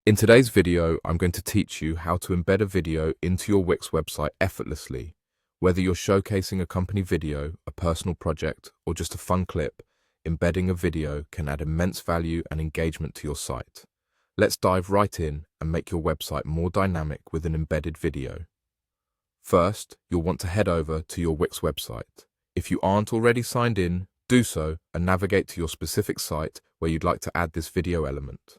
In today's video, I'm going to teach you how to embed a video into your Wix website effortlessly. Whether you're showcasing a company video, a personal project, or just a fun clip, embedding a video can add immense value and engagement to your site. Let's dive right in and make your website more dynamic with an embedded video. First, you'll want to head over to your Wix website. If you aren't already signed in, do so and navigate to your specific site where you'd like to add this video element.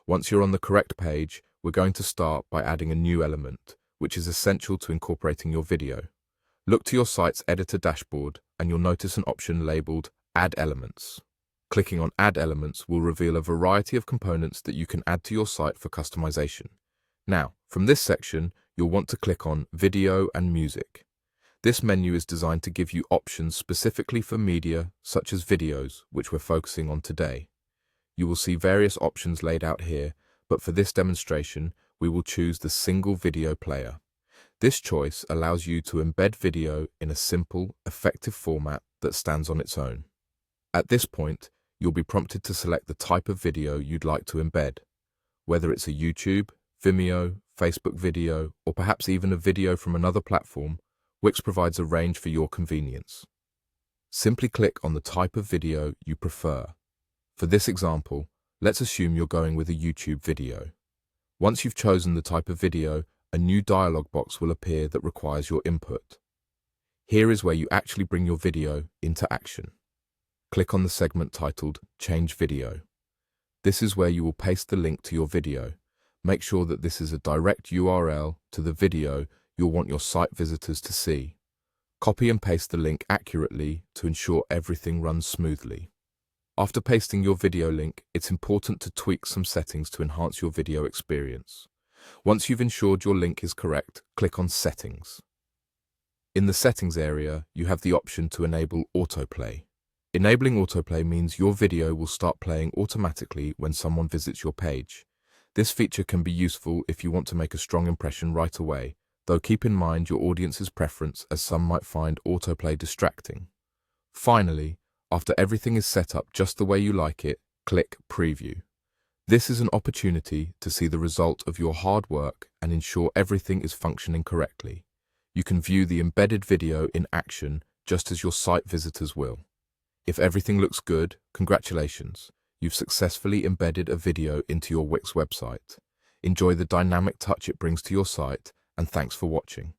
Once you're on the correct page, we're going to start by adding a new element, which is essential to incorporating your video. Look to your site's editor dashboard and you'll notice an option labeled Add Elements. Clicking on Add Elements will reveal a variety of components that you can add to your site for customization. Now, from this section, you'll want to click on Video and Music. This menu is designed to give you options specifically for media, such as videos, which we're focusing on today. You will see various options laid out here, but for this demonstration, we will choose the single video player. This choice allows you to embed video in a simple, effective format that stands on its own. At this point, you'll be prompted to select the type of video you'd like to embed. Whether it's a YouTube, Vimeo, Facebook video, or perhaps even a video from another platform, Wix provides a range for your convenience. Simply click on the type of video you prefer. For this example, let's assume you're going with a YouTube video. Once you've chosen the type of video, a new dialog box will appear that requires your input. Here is where you actually bring your video into action. Click on the segment titled Change Video. This is where you will paste the link to your video. Make sure that this is a direct URL to the video you'll want your site visitors to see. Copy and paste the link accurately to ensure everything runs smoothly. After pasting your video link, it's important to tweak some settings to enhance your video experience. Once you've ensured your link is correct, click on Settings. In the Settings area, you have the option to enable autoplay. Enabling autoplay means your video will start playing automatically when someone visits your page. This feature can be useful if you want to make a strong impression right away, though keep in mind your audience's preference, as some might find autoplay distracting. Finally, after everything is set up just the way you like it, click Preview. This is an opportunity to see the result of your hard work and ensure everything is functioning correctly. You can view the embedded video in action just as your site visitors will. If everything looks good, congratulations, you've successfully embedded a video into your Wix website. Enjoy the dynamic touch it brings to your site, and thanks for watching.